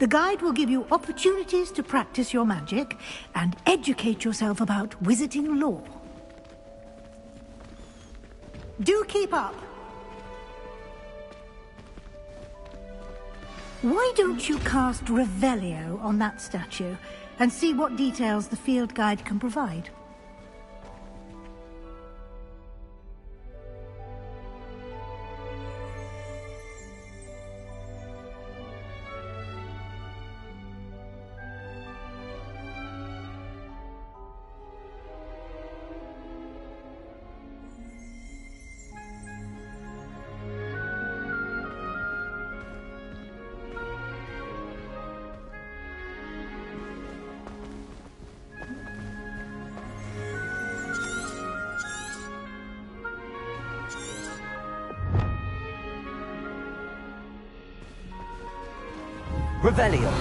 The guide will give you opportunities to practice your magic and educate yourself about wizarding lore. Do keep up. Why don't you cast Revelio on that statue and see what details the field guide can provide? Revelio.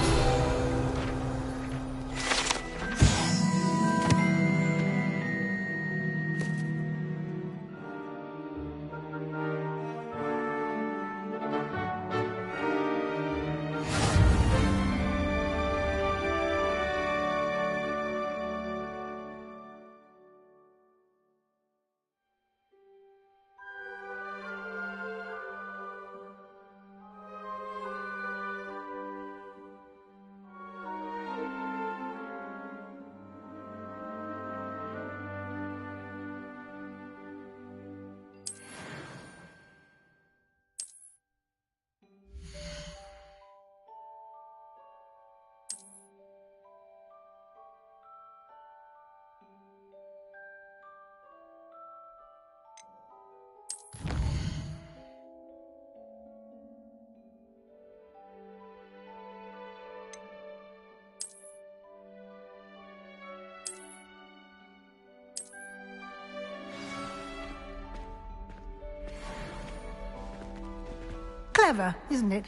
Clever, isn't it?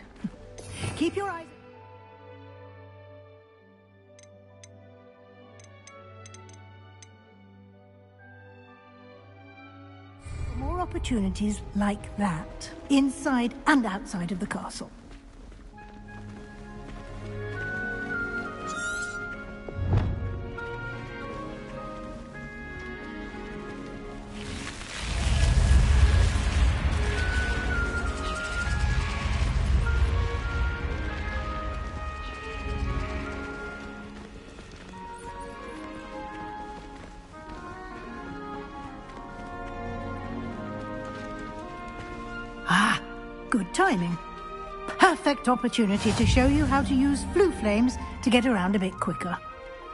Keep your eyes... more opportunities like that, inside and outside of the castle. Ah, good timing. Perfect opportunity to show you how to use flue flames to get around a bit quicker.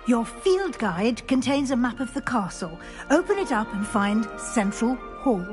Your field guide contains a map of the castle. Open it up and find Central Hall.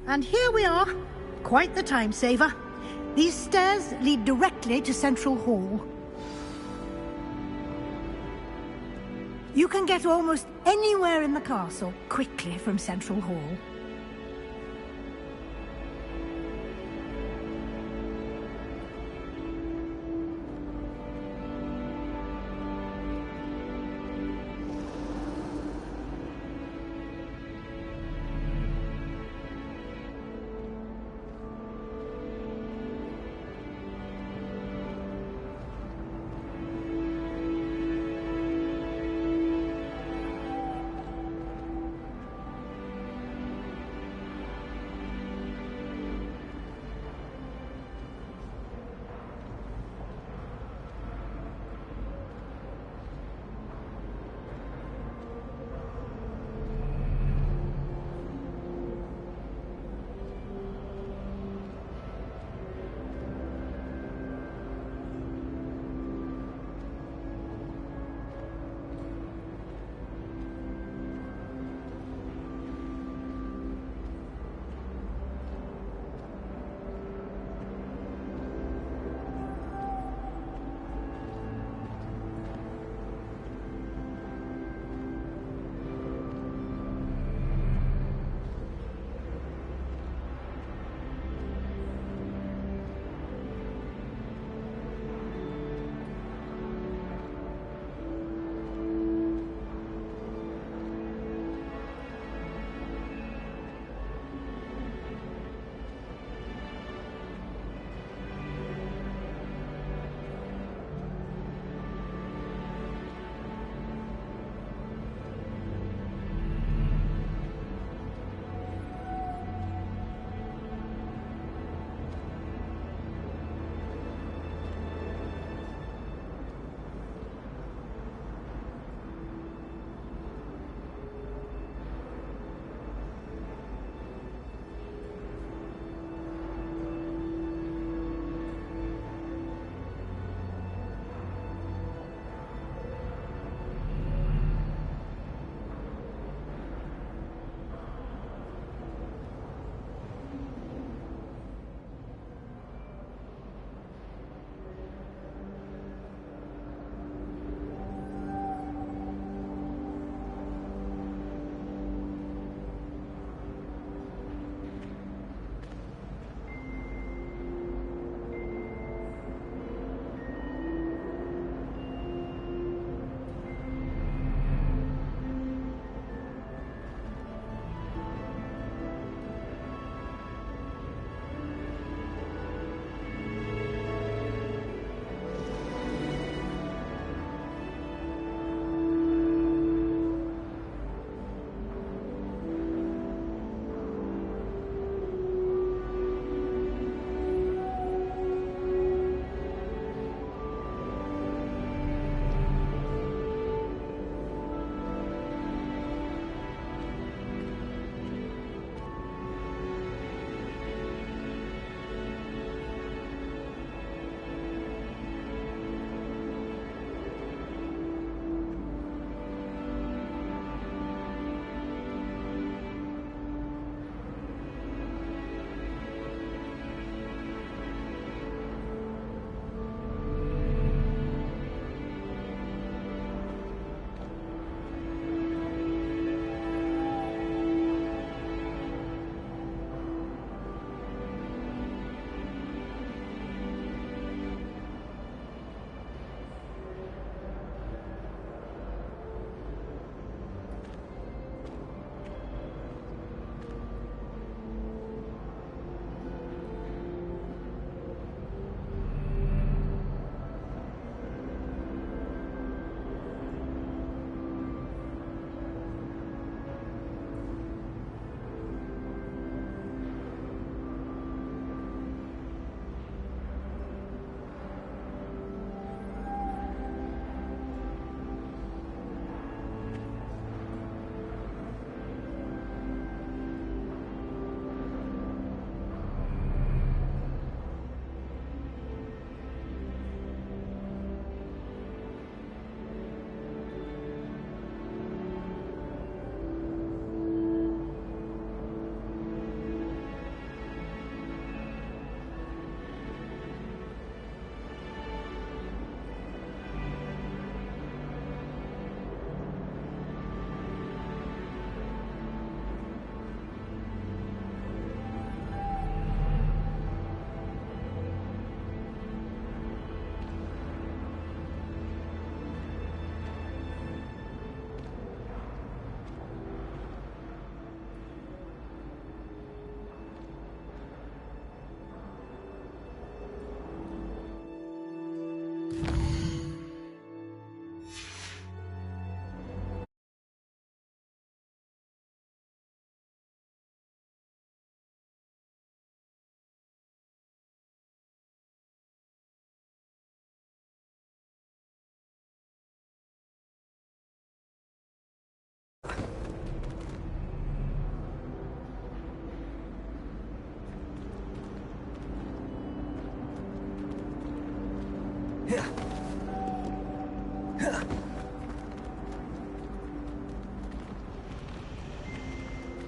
And here we are. Quite the time saver. These stairs lead directly to Central Hall. You can get almost anywhere in the castle quickly from Central Hall.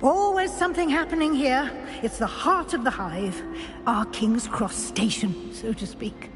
Always something happening here. It's the heart of the hive. Our King's Cross station, so to speak.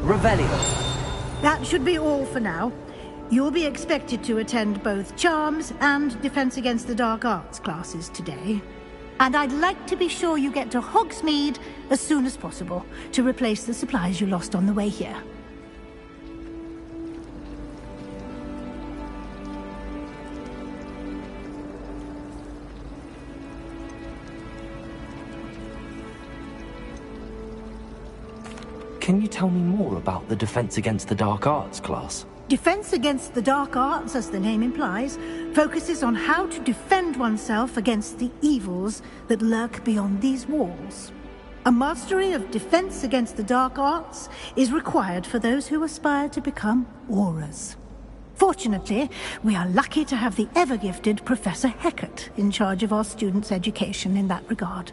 Revelio. That should be all for now. You'll be expected to attend both Charms and Defense Against the Dark Arts classes today. And I'd like to be sure you get to Hogsmeade as soon as possible to replace the supplies you lost on the way here. Can you tell me more about the Defense Against the Dark Arts class? Defense Against the Dark Arts, as the name implies, focuses on how to defend oneself against the evils that lurk beyond these walls. A mastery of Defense Against the Dark Arts is required for those who aspire to become Aurors. Fortunately, we are lucky to have the ever-gifted Professor Hecat in charge of our students' education in that regard.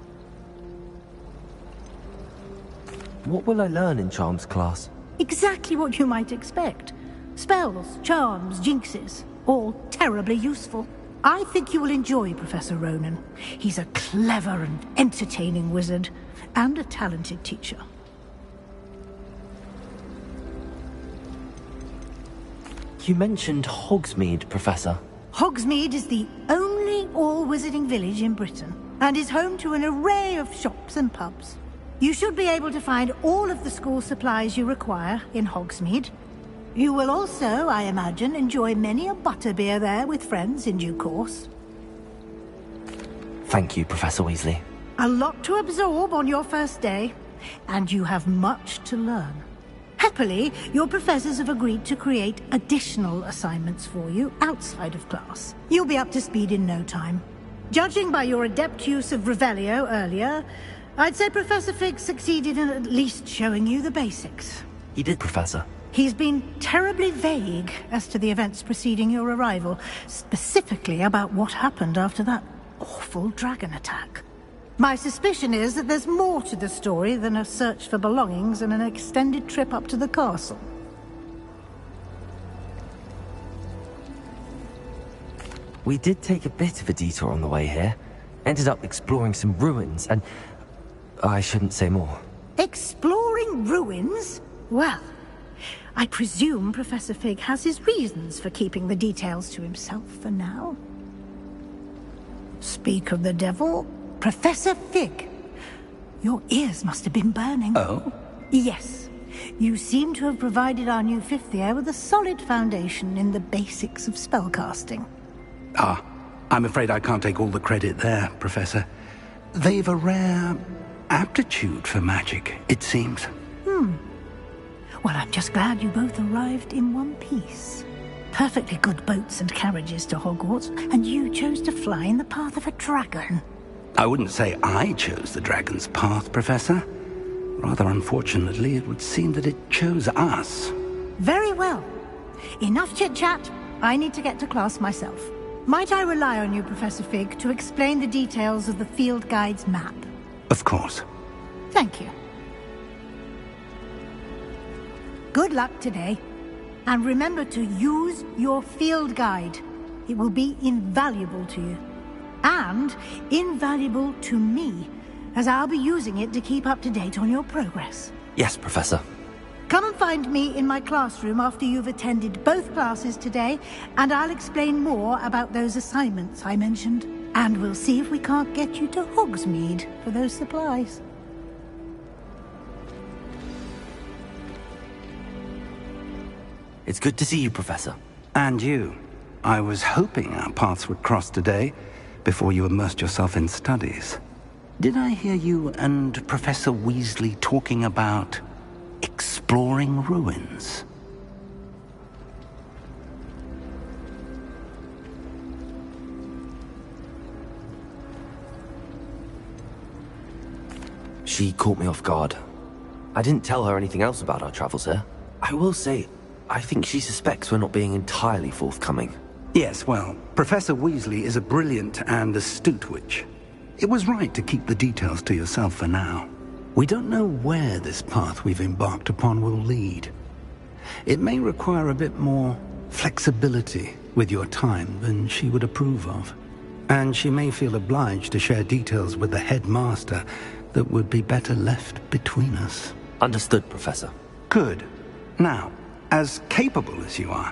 What will I learn in Charms class? Exactly what you might expect. Spells, charms, jinxes, all terribly useful. I think you will enjoy Professor Ronan. He's a clever and entertaining wizard, and a talented teacher. You mentioned Hogsmeade, Professor. Hogsmeade is the only all-wizarding village in Britain, and is home to an array of shops and pubs. You should be able to find all of the school supplies you require in Hogsmeade. You will also, I imagine, enjoy many a butterbeer there with friends in due course. Thank you, Professor Weasley. A lot to absorb on your first day, and you have much to learn. Happily, your professors have agreed to create additional assignments for you outside of class. You'll be up to speed in no time. Judging by your adept use of Revelio earlier, I'd say Professor Fig succeeded in at least showing you the basics. He did, Professor. He's been terribly vague as to the events preceding your arrival, specifically about what happened after that awful dragon attack. My suspicion is that there's more to the story than a search for belongings and an extended trip up to the castle. We did take a bit of a detour on the way here. Ended up exploring some ruins and... I shouldn't say more. Exploring ruins? Well, I presume Professor Fig has his reasons for keeping the details to himself for now. Speak of the devil, Professor Fig. Your ears must have been burning. Oh? Yes. You seem to have provided our new fifth year with a solid foundation in the basics of spellcasting. Ah, I'm afraid I can't take all the credit there, Professor. They've a rare aptitude for magic, it seems. Well, I'm just glad you both arrived in one piece. Perfectly good boats and carriages to Hogwarts, and you chose to fly in the path of a dragon. I wouldn't say I chose the dragon's path, Professor. Rather unfortunately, it would seem that it chose us. Very well. Enough chit-chat. I need to get to class myself. Might I rely on you, Professor Fig, to explain the details of the field guide's map? Of course. Thank you. Good luck today. And remember to use your field guide. It will be invaluable to you. And invaluable to me, as I'll be using it to keep up to date on your progress. Yes, Professor. Come and find me in my classroom after you've attended both classes today, and I'll explain more about those assignments I mentioned. And we'll see if we can't get you to Hogsmeade for those supplies. It's good to see you, Professor. And you. I was hoping our paths would cross today, before you immersed yourself in studies. Did I hear you and Professor Weasley talking about exploring ruins? She caught me off guard. I didn't tell her anything else about our travels here. I will say, I think she suspects we're not being entirely forthcoming. Yes, well, Professor Weasley is a brilliant and astute witch. It was right to keep the details to yourself for now. We don't know where this path we've embarked upon will lead. It may require a bit more flexibility with your time than she would approve of. And she may feel obliged to share details with the headmaster that would be better left between us. Understood, Professor. Good. Now, as capable as you are,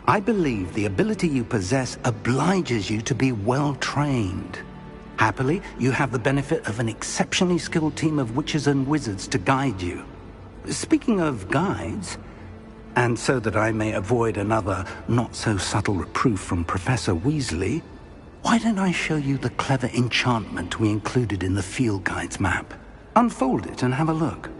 I believe the ability you possess obliges you to be well trained. Happily, you have the benefit of an exceptionally skilled team of witches and wizards to guide you. Speaking of guides, and so that I may avoid another not-so-subtle reproof from Professor Weasley, why don't I show you the clever enchantment we included in the field guide's map? Unfold it and have a look.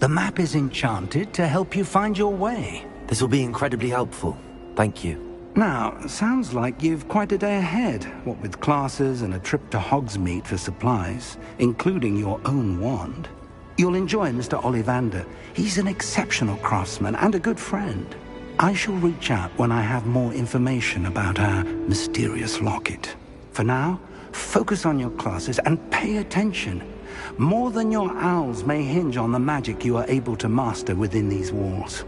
The map is enchanted to help you find your way. This will be incredibly helpful. Thank you. Now, sounds like you've quite a day ahead, what with classes and a trip to Hogsmeade for supplies, including your own wand. You'll enjoy Mr. Ollivander. He's an exceptional craftsman and a good friend. I shall reach out when I have more information about our mysterious locket. For now, focus on your classes and pay attention. More than your owls may hinge on the magic you are able to master within these walls.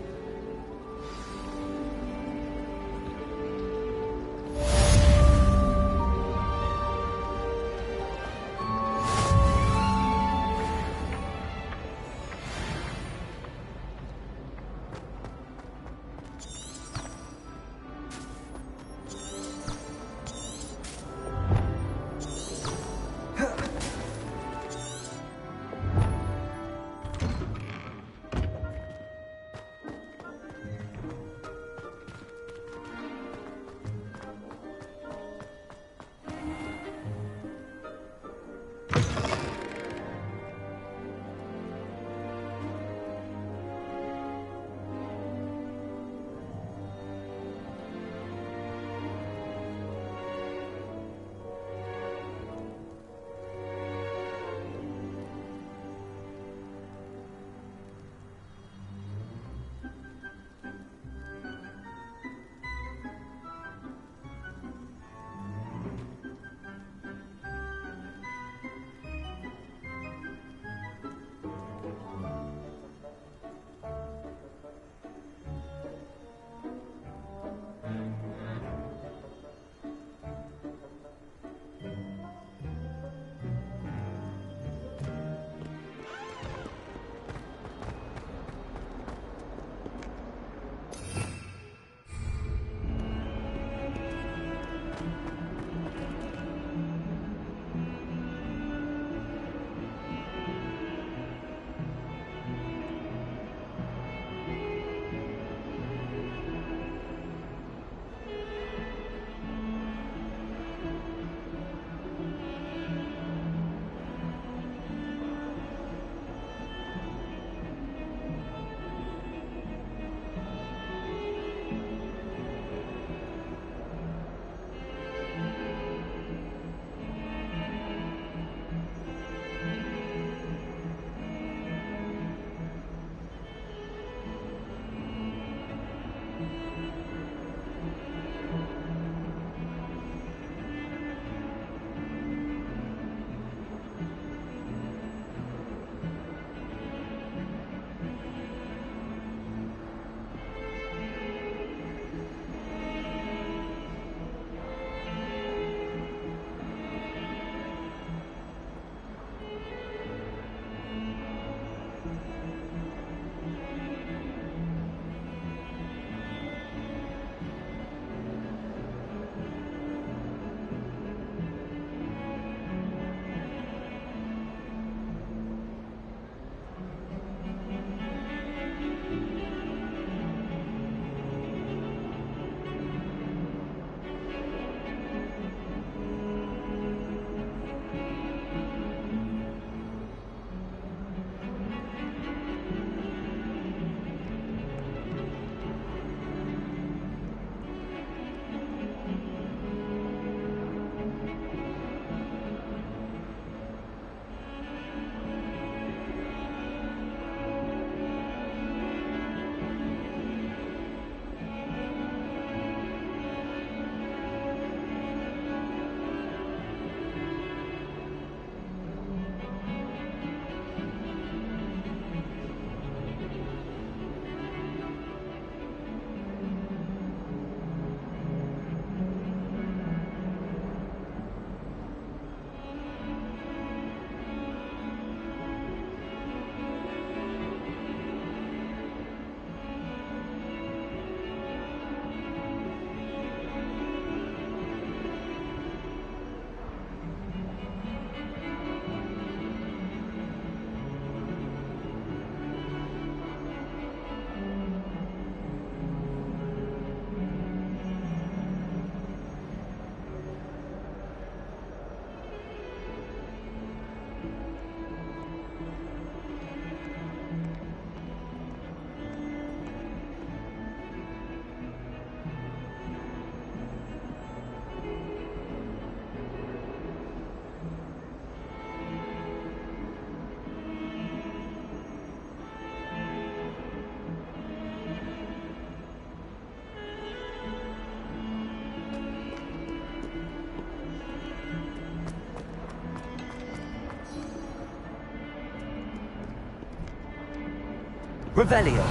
Revelio.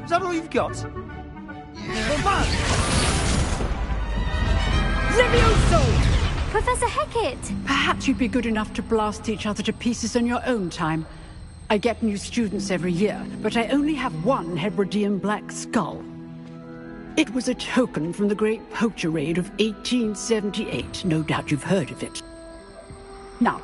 Is that all you've got? Levioso! Professor Hecat! Perhaps you'd be good enough to blast each other to pieces on your own time. I get new students every year, but I only have one Hebridean black skull. It was a token from the Great Poacher Raid of 1878. No doubt you've heard of it. Now,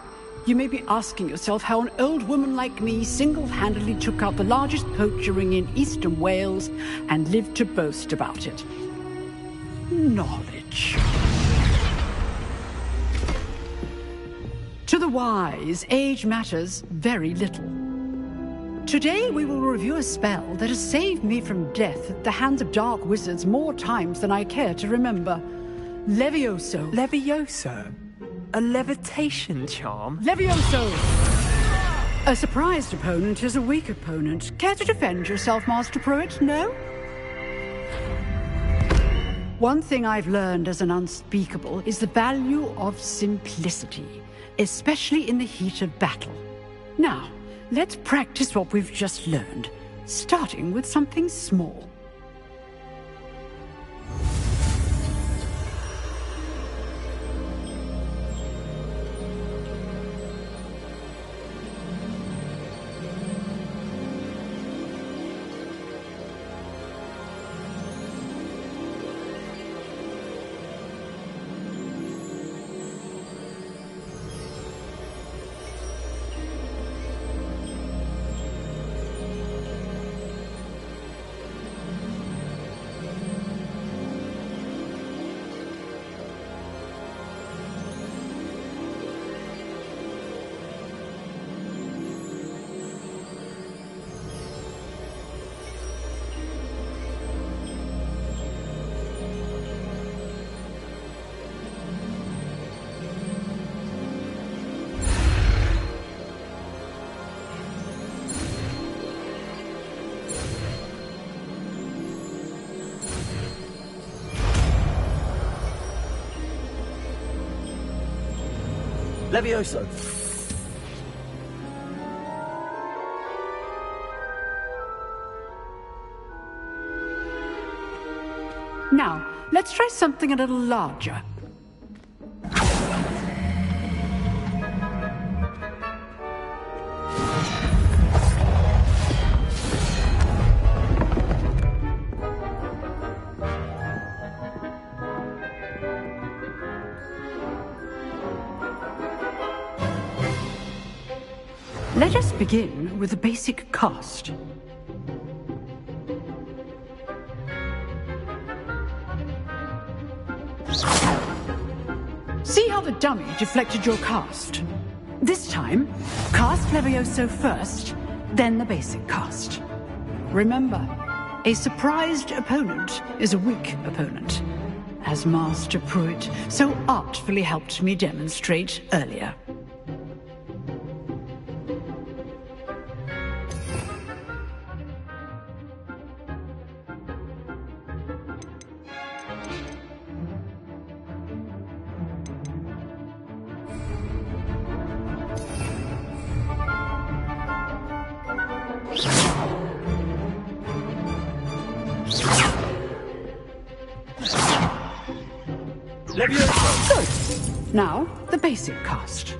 you may be asking yourself how an old woman like me single-handedly took out the largest poacher ring in eastern Wales and lived to boast about it. Knowledge. To the wise, age matters very little. Today we will review a spell that has saved me from death at the hands of dark wizards more times than I care to remember. Levioso. Levioso? A levitation charm? Levioso! A surprised opponent is a weak opponent. Care to defend yourself, Master Pruitt? No? One thing I've learned as an unspeakable is the value of simplicity, especially in the heat of battle. Now, let's practice what we've just learned, starting with something small. Levioso. Now, let's try something a little larger. Let us begin with a basic cast. See how the dummy deflected your cast? This time, cast Levioso first, then the basic cast. Remember, a surprised opponent is a weak opponent, as Master Pruitt so artfully helped me demonstrate earlier. Good. Now, the basic cast.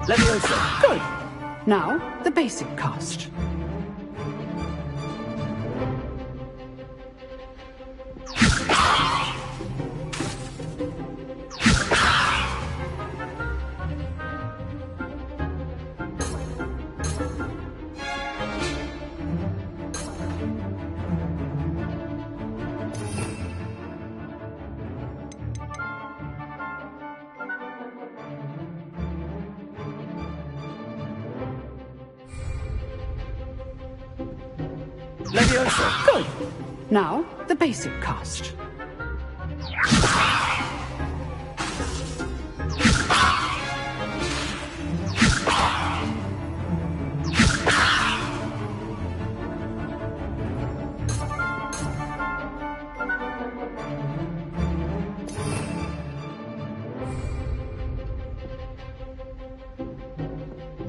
Levioso. Good. Now, the basic cast. Leviosa! Good. Now, the basic cast.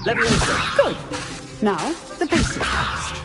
Leviosa! Good. Now, the basic cast.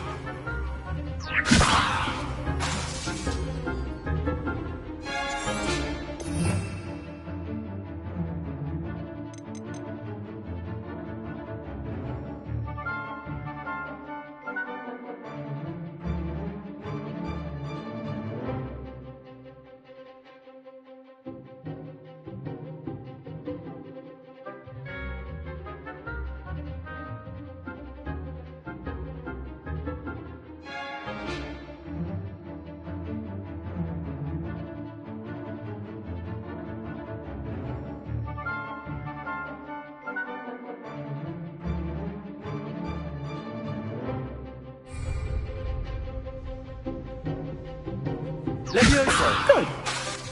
Leviosa! Good.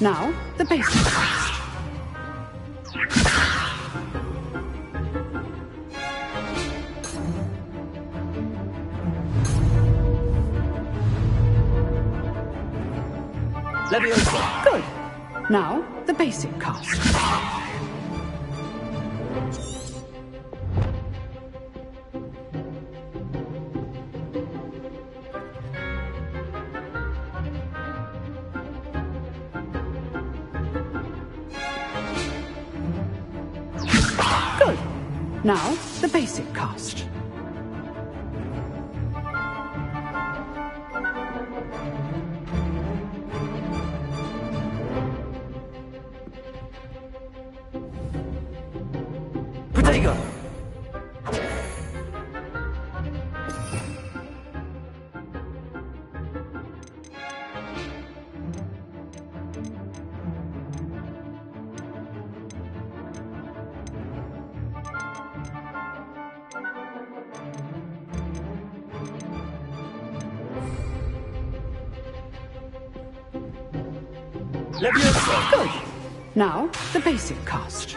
Now, the basic cast. Leviosa! Good. Now, the basic cast. Good. Now, the basic cast. Protego! Leviosa! Good. Now, the basic cast.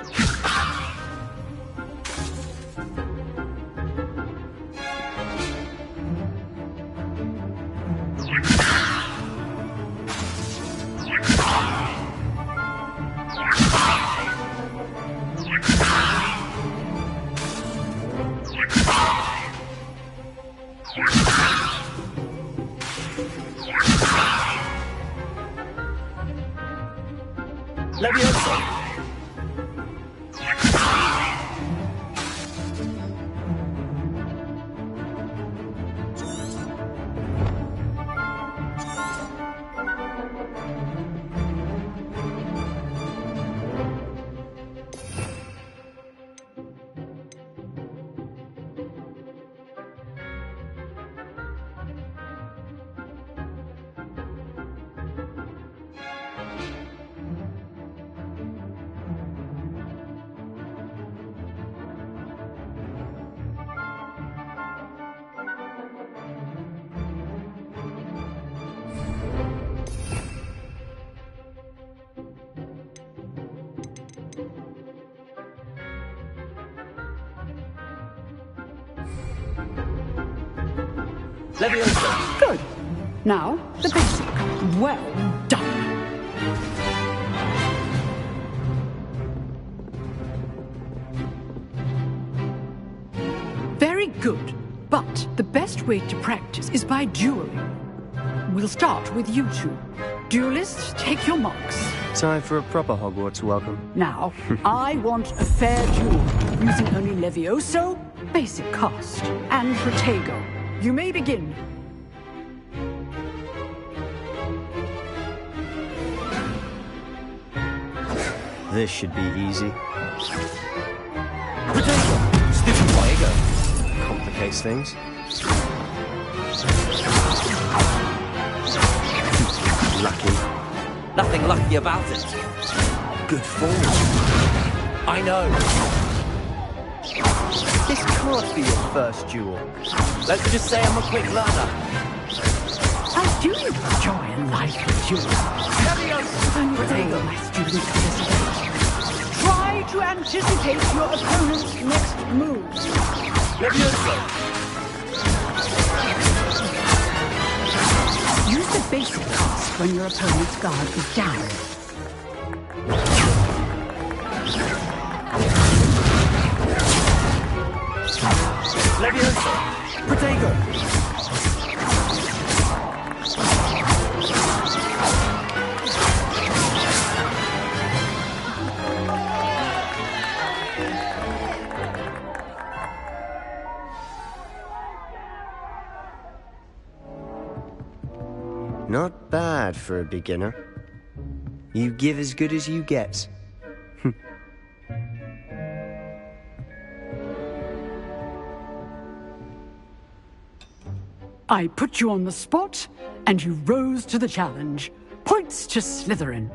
Leviosa! Leviosa! Good. Now, the basic. Well done. Very good. But the best way to practice is by dueling. We'll start with you two. Duelists, take your marks. Time for a proper Hogwarts welcome. Now, I want a fair duel, using only Levioso, basic cast, and Protego. You may begin. This should be easy. Protego! Stiffen Fuego! Complicates things. Lucky. Nothing lucky about it. Good form. I know. This can't be your first duel. Let's just say I'm a quick learner. I do enjoy life with you. And with all my students participate. Try to anticipate your opponent's next move. Use the basic cast when your opponent's guard is down. Leviosa! Protego! Not bad for a beginner. You give as good as you get. I put you on the spot, and you rose to the challenge. Points to Slytherin.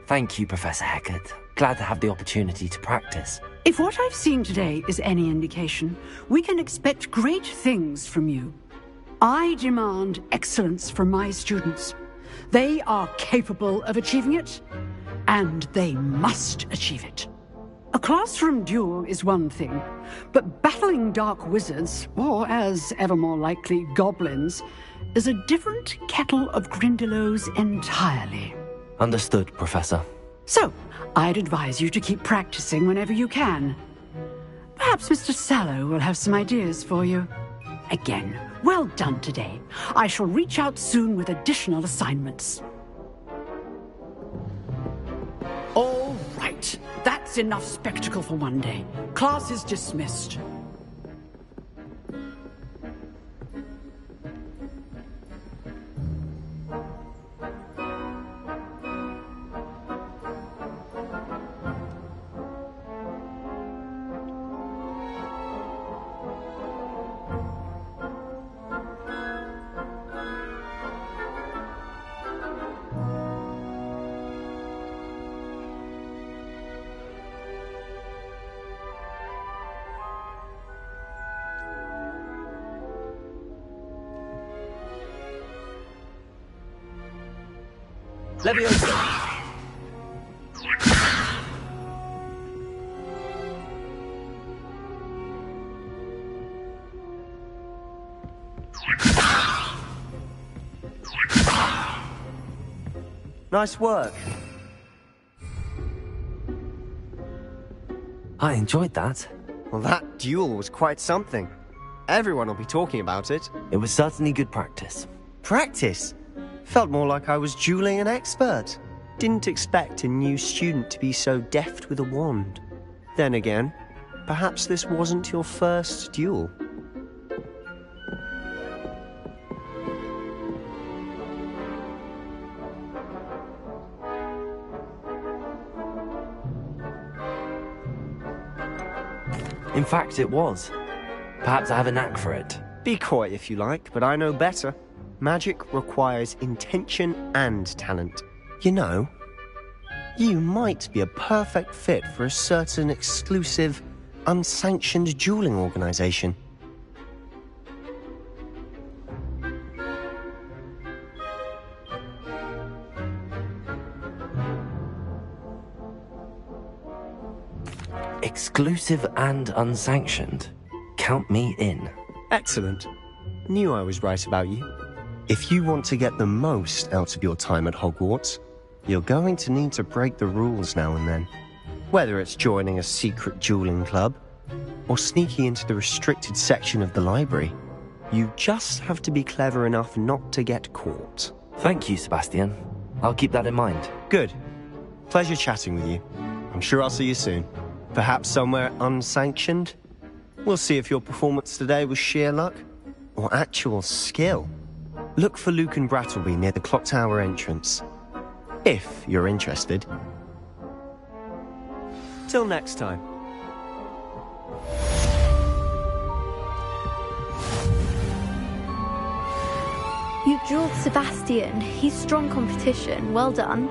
Thank you, Professor Hecat. Glad to have the opportunity to practice. If what I've seen today is any indication, we can expect great things from you. I demand excellence from my students. They are capable of achieving it, and they must achieve it. A classroom duel is one thing, but battling dark wizards, or as ever more likely, goblins, is a different kettle of Grindylows entirely. Understood, Professor. So, I'd advise you to keep practicing whenever you can. Perhaps Mr. Sallow will have some ideas for you. Again, well done today. I shall reach out soon with additional assignments. All right. That's enough spectacle for one day. Class is dismissed. Leviosa! Nice work. I enjoyed that. Well, that duel was quite something. Everyone will be talking about it. It was certainly good practice. Practice? Felt more like I was dueling an expert. Didn't expect a new student to be so deft with a wand. Then again, perhaps this wasn't your first duel. In fact, it was. Perhaps I have a knack for it. Be coy if you like, but I know better. Magic requires intention and talent. You know, you might be a perfect fit for a certain exclusive, unsanctioned dueling organization. Exclusive and unsanctioned. Count me in. Excellent. Knew I was right about you. If you want to get the most out of your time at Hogwarts, you're going to need to break the rules now and then. Whether it's joining a secret dueling club, or sneaking into the restricted section of the library, you just have to be clever enough not to get caught. Thank you, Sebastian. I'll keep that in mind. Good. Pleasure chatting with you. I'm sure I'll see you soon. Perhaps somewhere unsanctioned? We'll see if your performance today was sheer luck or actual skill. Look for Luke and Brattleby near the clock tower entrance, if you're interested. Till next time. You drew Sebastian. He's strong competition. Well done.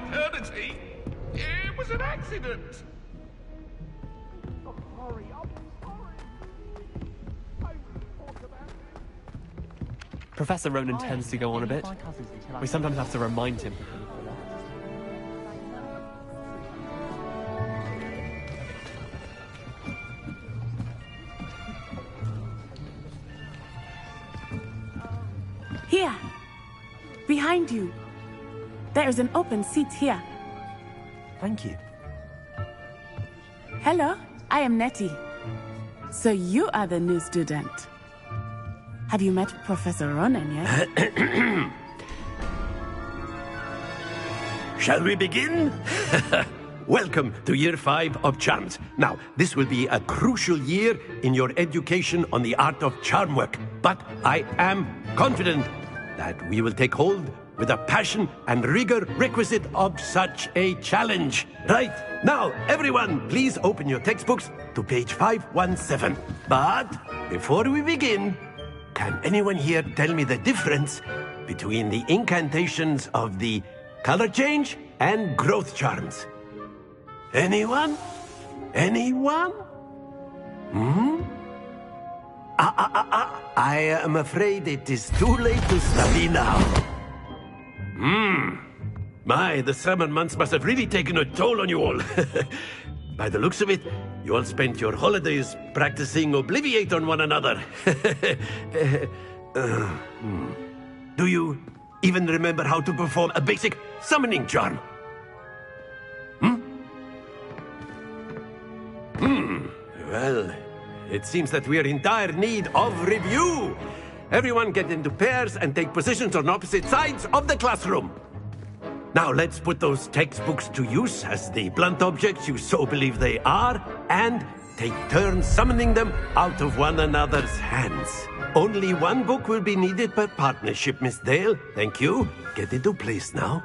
eternity. It was an accident. Professor Ronan tends to go on a bit. We sometimes have to remind him. Here. Behind you. There is an open seat here. Thank you. Hello, I am Nettie. So you are the new student. Have you met Professor Ronan yet? Shall we begin? Welcome to Year 5 of Charms. Now, this will be a crucial year in your education on the art of charm work. But I am confident that we will take hold with the passion and rigor requisite of such a challenge. Right, now, everyone, please open your textbooks to page 517. But before we begin, can anyone here tell me the difference between the incantations of the color change and growth charms? Anyone? Anyone? I am afraid it is too late to study now. My, the summer months must have really taken a toll on you all. By the looks of it, you all spent your holidays practicing Obliviate on one another. Do you even remember how to perform a basic summoning charm? Well, it seems that we are in dire need of review. Everyone get into pairs and take positions on opposite sides of the classroom. Now let's put those textbooks to use as the blunt objects you so believe they are, and take turns summoning them out of one another's hands. Only one book will be needed per partnership, Miss Dale. Thank you. Get into place now.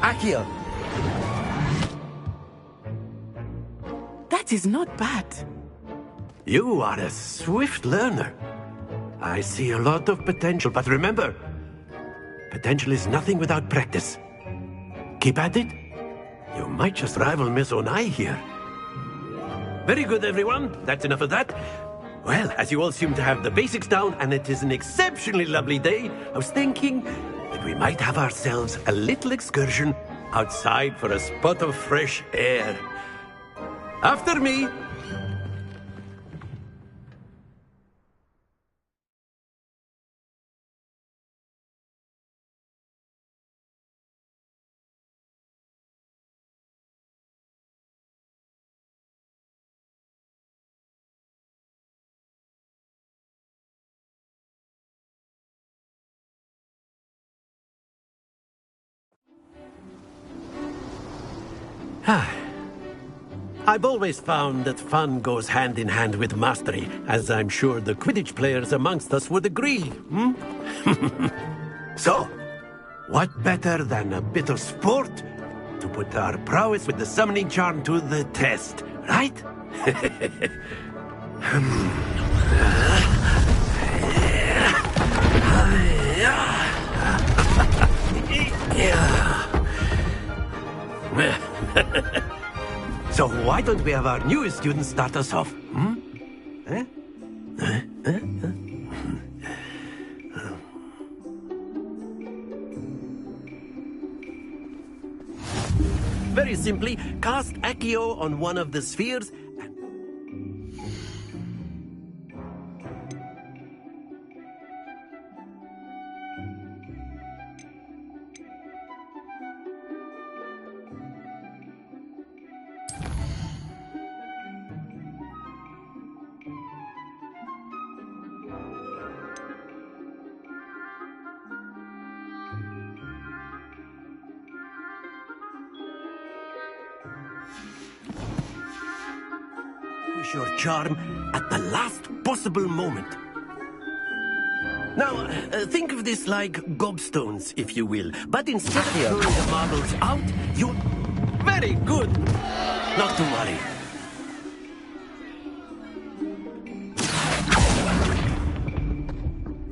Accio! That is not bad. You are a swift learner. I see a lot of potential, but remember, potential is nothing without practice. Keep at it. You might just rival Miss Onai here. Very good, everyone. That's enough of that. Well, as you all seem to have the basics down, and it is an exceptionally lovely day, I was thinking that we might have ourselves a little excursion outside for a spot of fresh air. After me. I've always found that fun goes hand in hand with mastery, as I'm sure the Quidditch players amongst us would agree. So, what better than a bit of sport to put our prowess with the summoning charm to the test, right? So why don't we have our newest student start us off? Very simply, cast Accio on one of the spheres. Use your charm at the last possible moment. Now, think of this like gobstones, if you will. But instead of throwing the marbles out, you... Very good! Not to worry.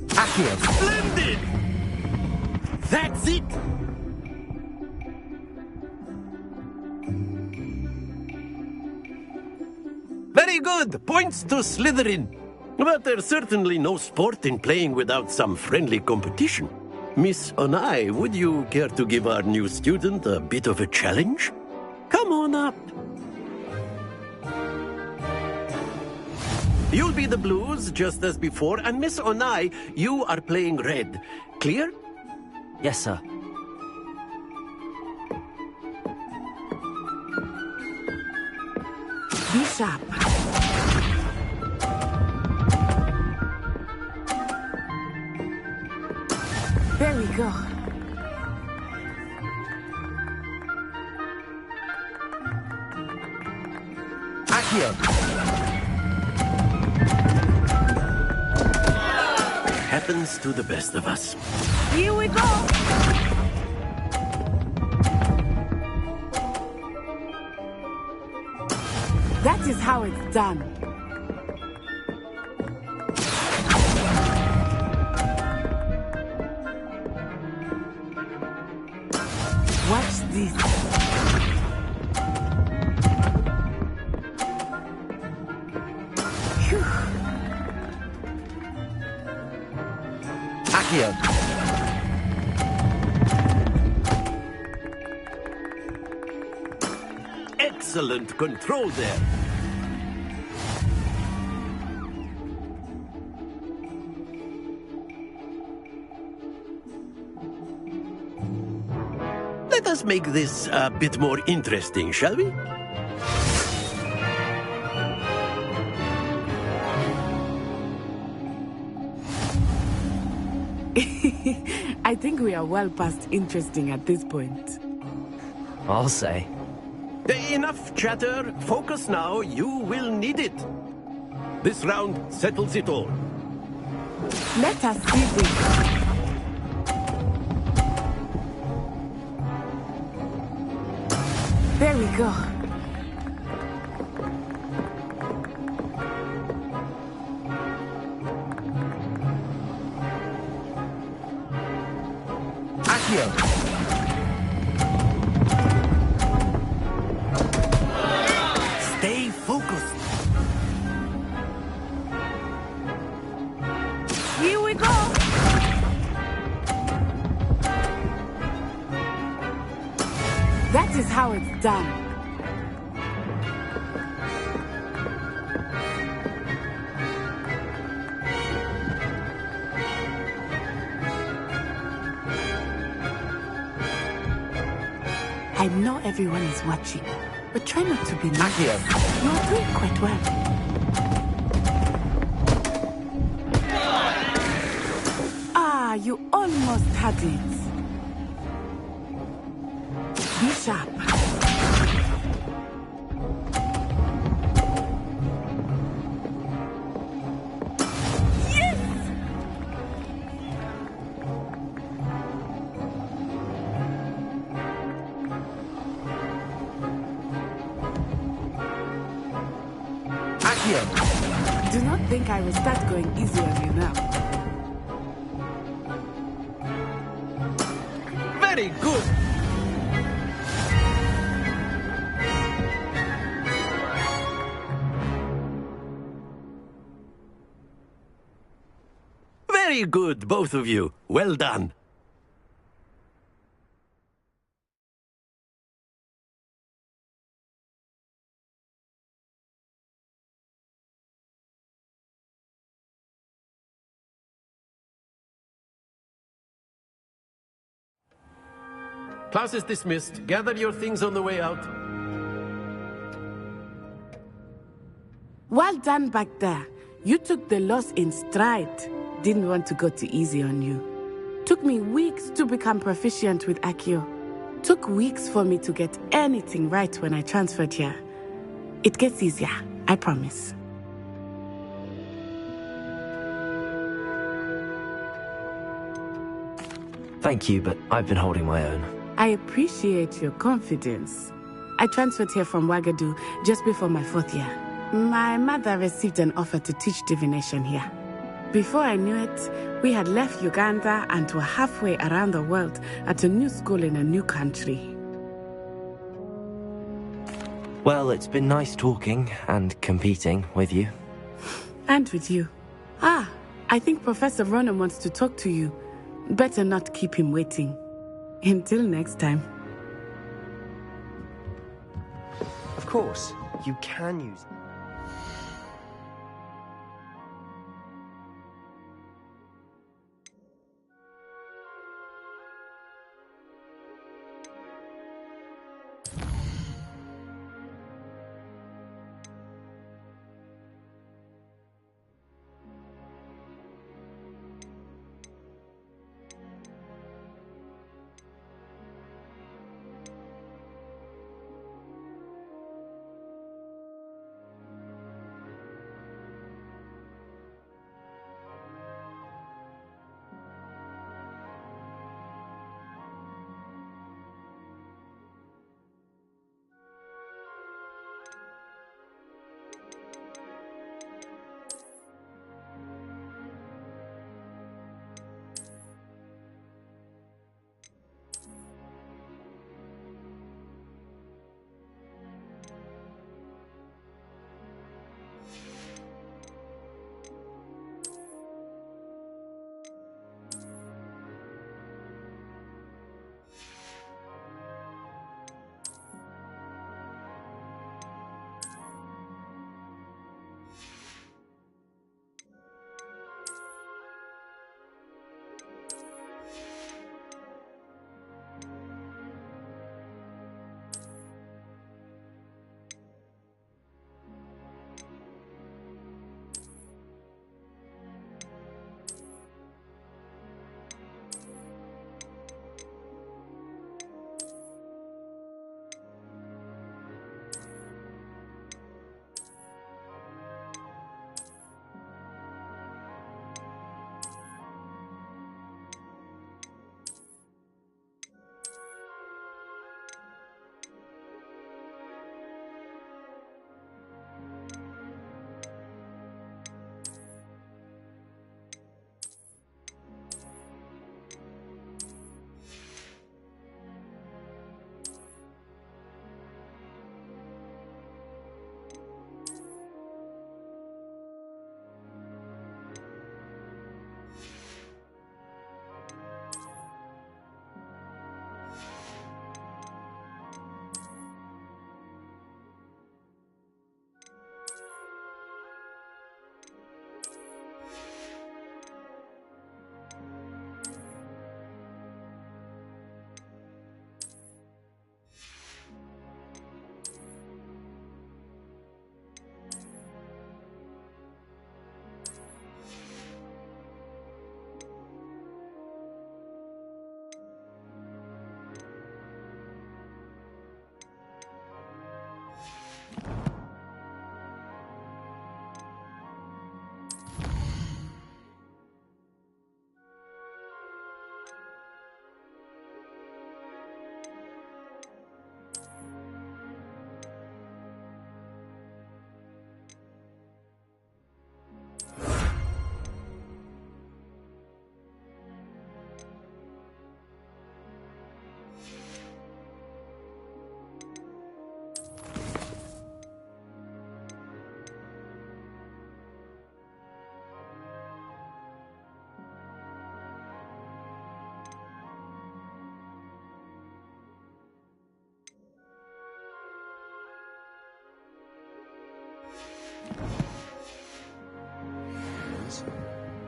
Accio! Splendid! That's it! Very good! Points to Slytherin. But there's certainly no sport in playing without some friendly competition. Miss Onai, would you care to give our new student a bit of a challenge? Come on up. You'll be the blues, just as before, and Miss Onai, you are playing red. Clear? Yes, sir. Be sharp. There we go. Accio! Happens to the best of us. Here we go. That is how it's done. Watch this. Phew. Accio! Excellent control there. Let us make this a bit more interesting, shall we? I think we are well past interesting at this point. I'll say. Enough chatter. Focus now. You will need it. This round settles it all. Let us see this. There we go. Accio! Stay focused. Here we go. That is how it's done. I know everyone is watching, but try not to be nervous. You're doing quite well. Ah, you almost had it. Be sharp. Do not think I will start going easy on you now. Very good. Very good, both of you. Well done. Class is dismissed. Gather your things on the way out. Well done back there. You took the loss in stride. Didn't want to go too easy on you. Took me weeks to become proficient with Accio. Took weeks for me to get anything right when I transferred here. It gets easier, I promise. Thank you, but I've been holding my own. I appreciate your confidence. I transferred here from Wagadu just before my 4th year. My mother received an offer to teach divination here. Before I knew it, we had left Uganda and were halfway around the world at a new school in a new country. Well, it's been nice talking and competing with you. And with you. I think Professor Ronan wants to talk to you. Better not keep him waiting. Until next time. Of course, you can use...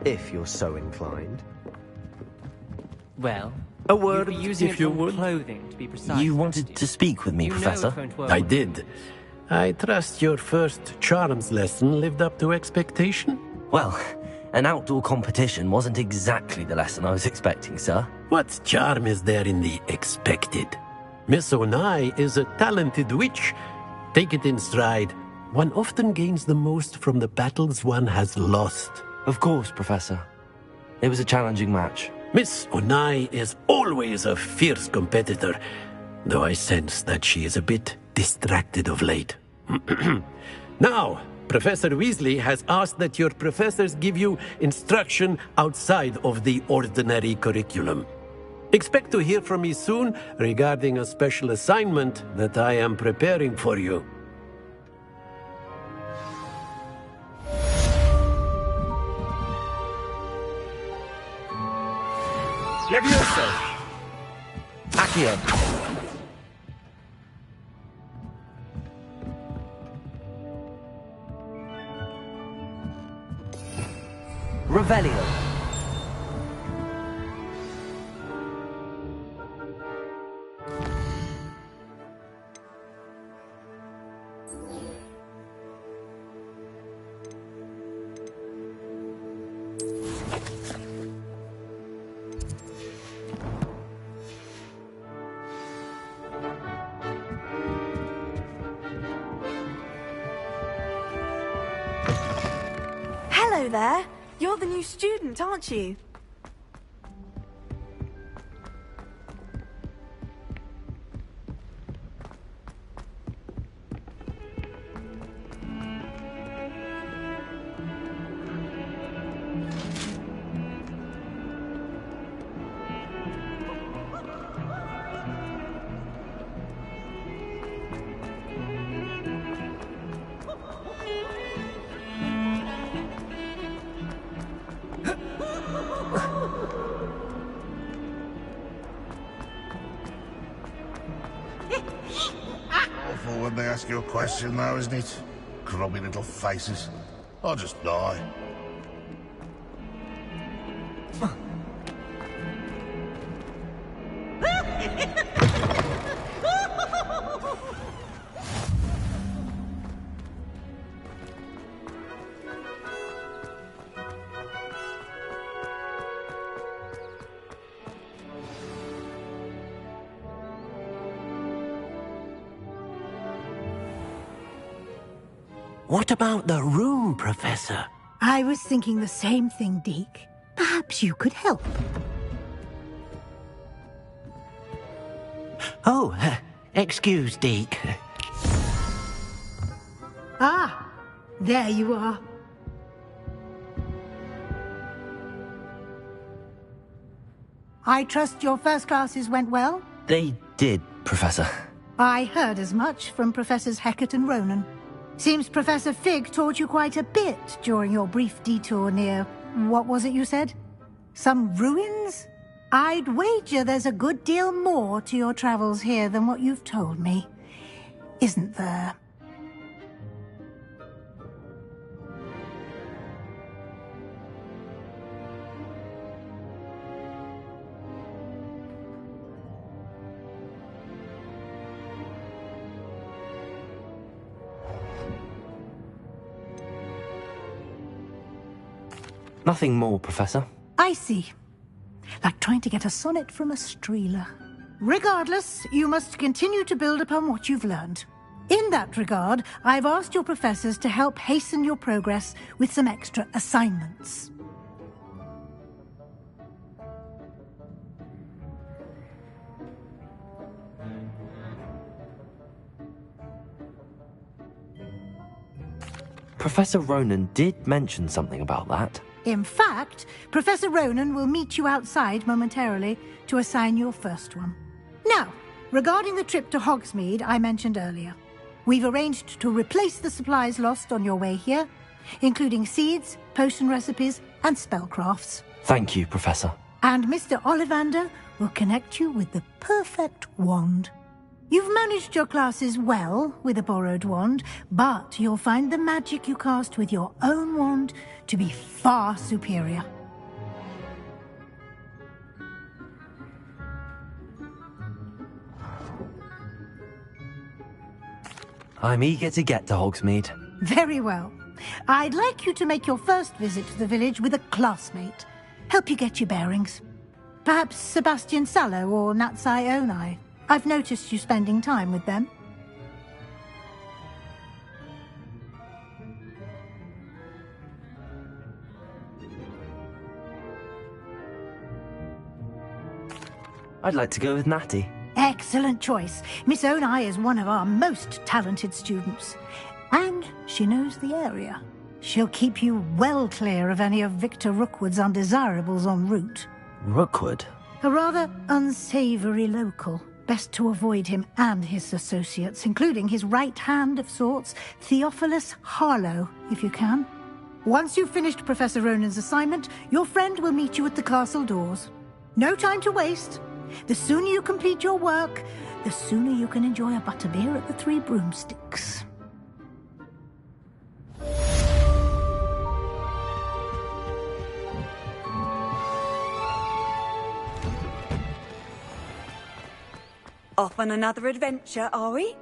if you're so inclined. Well, a word, you'd be using if it you on would. Clothing, to be precise. You wanted to speak with me, You know Professor? it won't work. I did. I trust your first charms lesson lived up to expectation? Well, an outdoor competition wasn't exactly the lesson I was expecting, sir. What charm is there in the expected? Miss Onai is a talented witch. Take it in stride. One often gains the most from the battles one has lost. Of course, Professor. It was a challenging match. Miss Onai is always a fierce competitor, though I sense that she is a bit distracted of late. Now, Professor Weasley has asked that your professors give you instruction outside of the ordinary curriculum. Expect to hear from me soon regarding a special assignment that I am preparing for you. Levioso! Accio! Revelio! Hello there. You're the new student, aren't you? Awful when they ask you a question, though, isn't it? Grubby little faces. I'll just die. What about the room, Professor? I was thinking the same thing, Deke. Perhaps you could help. Oh, excuse, Deke. Ah, there you are. I trust your first classes went well? They did, Professor. I heard as much from Professors Hecat and Ronan. Seems Professor Fig taught you quite a bit during your brief detour near... what was it you said? Some ruins? I'd wager there's a good deal more to your travels here than what you've told me. Isn't there? Nothing more, Professor. I see. Like trying to get a sonnet from a streeler. Regardless, you must continue to build upon what you've learned. In that regard, I've asked your professors to help hasten your progress with some extra assignments. Professor Ronan did mention something about that. In fact, Professor Ronan will meet you outside momentarily to assign your first one. Now, regarding the trip to Hogsmeade I mentioned earlier, we've arranged to replace the supplies lost on your way here, including seeds, potion recipes, and spellcrafts. Thank you, Professor. And Mr. Ollivander will connect you with the perfect wand. You've managed your classes well with a borrowed wand, but you'll find the magic you cast with your own wand to be far superior. I'm eager to get to Hogsmeade. Very well. I'd like you to make your first visit to the village with a classmate. Help you get your bearings. Perhaps Sebastian Sallow or Natsai Onai. I've noticed you spending time with them. I'd like to go with Natty. Excellent choice. Miss Onai is one of our most talented students. And she knows the area. She'll keep you well clear of any of Victor Rookwood's undesirables en route. Rookwood? A rather unsavory local. Best to avoid him and his associates, including his right hand of sorts, Theophilus Harlow, if you can. Once you've finished Professor Ronan's assignment, your friend will meet you at the castle doors. No time to waste. The sooner you complete your work, the sooner you can enjoy a butterbeer at the Three Broomsticks. Off on another adventure, are we?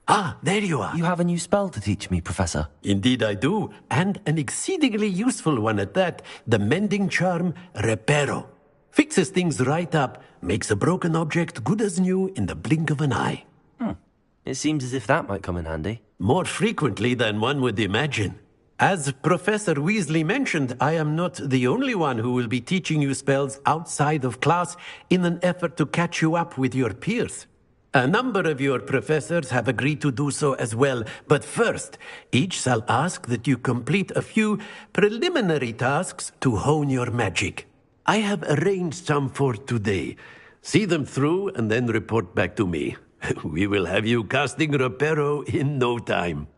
Ah, there you are. You have a new spell to teach me, Professor. Indeed I do, and an exceedingly useful one at that. The mending charm, Reparo. Fixes things right up, makes a broken object good as new in the blink of an eye. It seems as if that might come in handy. More frequently than one would imagine. As Professor Weasley mentioned, I am not the only one who will be teaching you spells outside of class in an effort to catch you up with your peers. A number of your professors have agreed to do so as well, but first, each shall ask that you complete a few preliminary tasks to hone your magic. I have arranged some for today. See them through and then report back to me. We will have you casting Reparo in no time.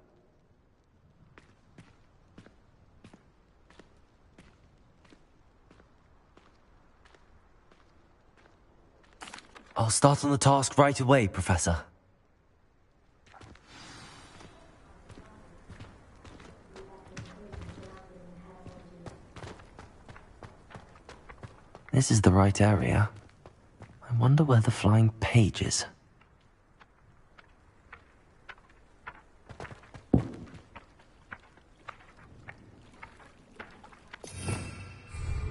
I'll start on the task right away, Professor. This is the right area. I wonder where the flying page is.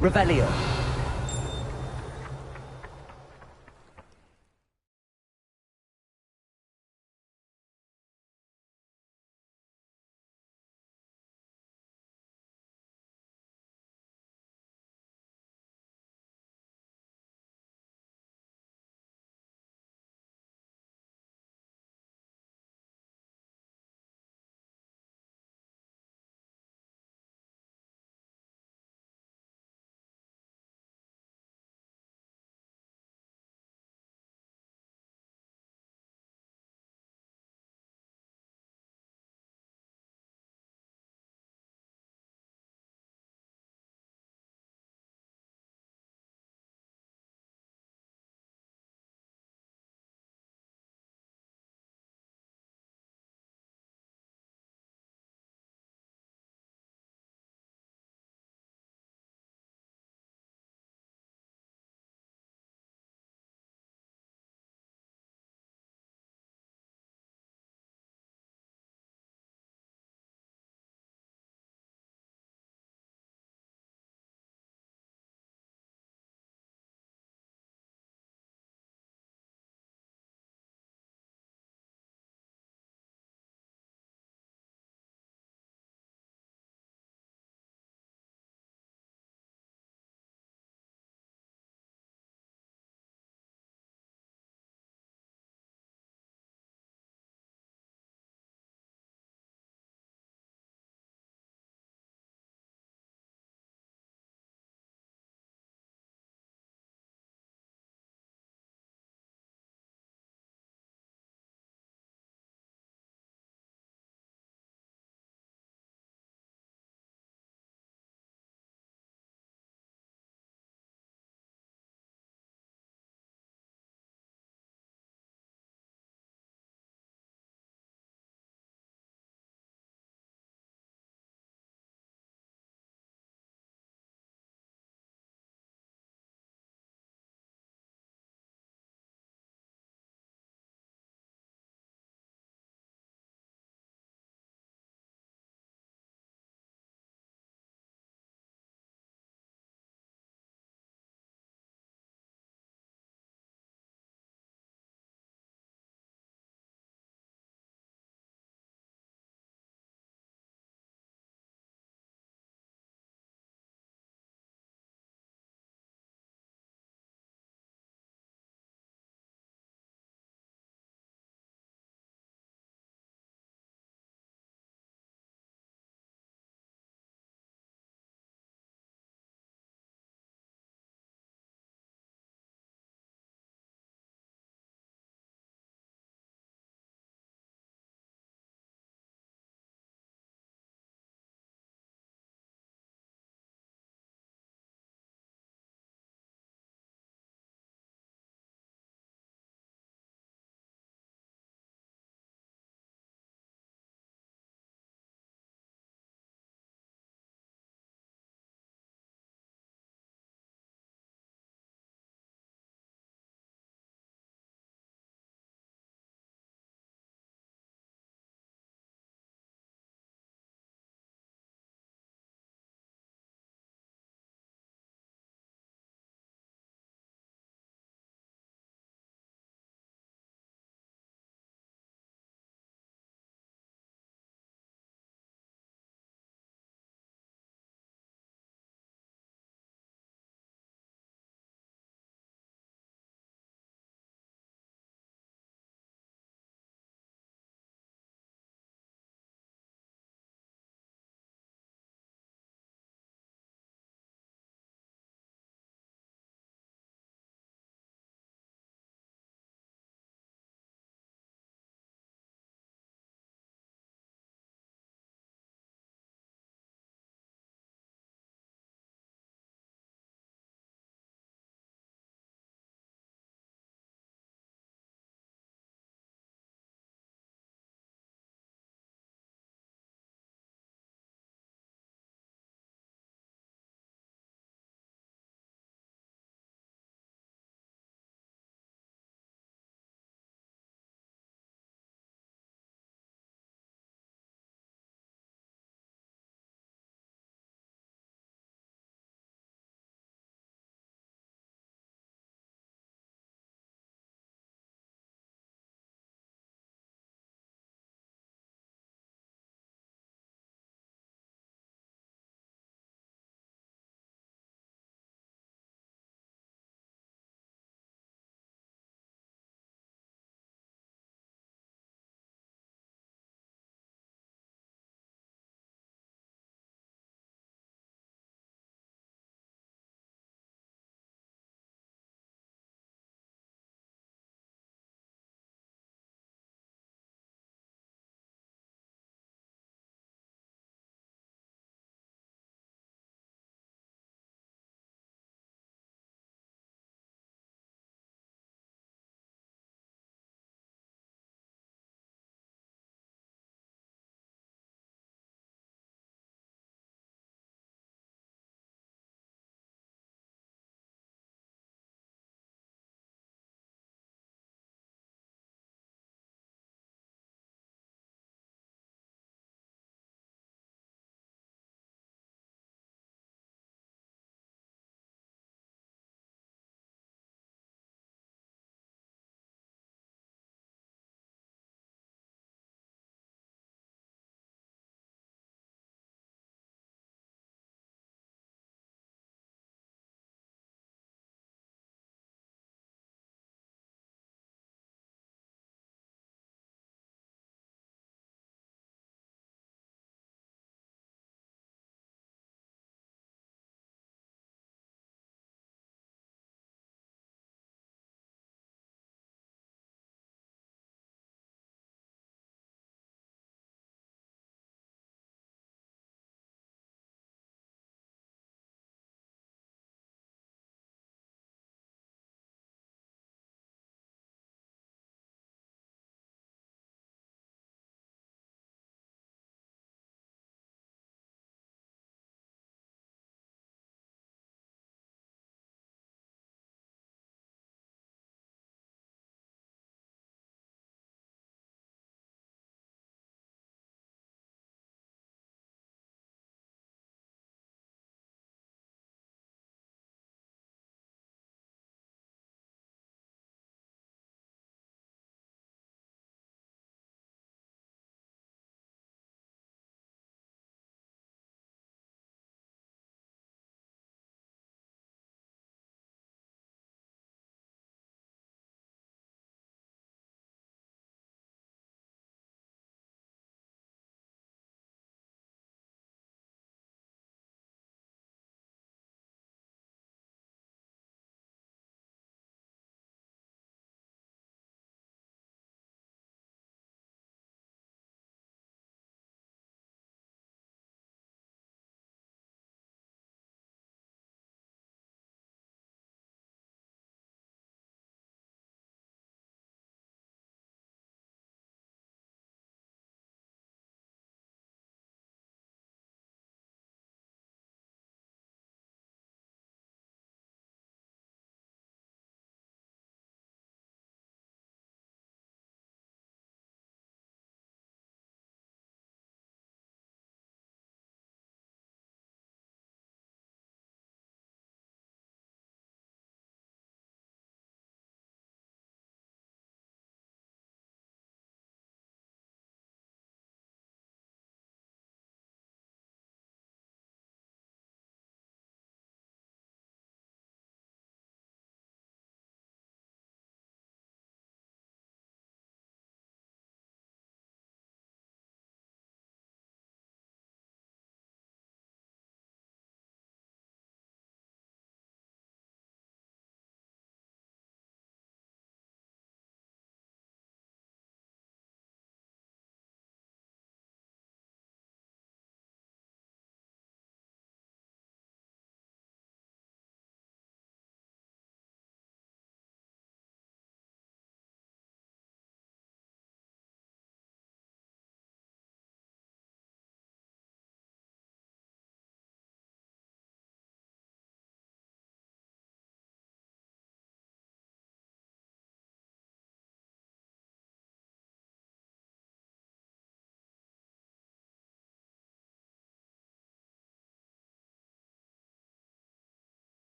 Revelio.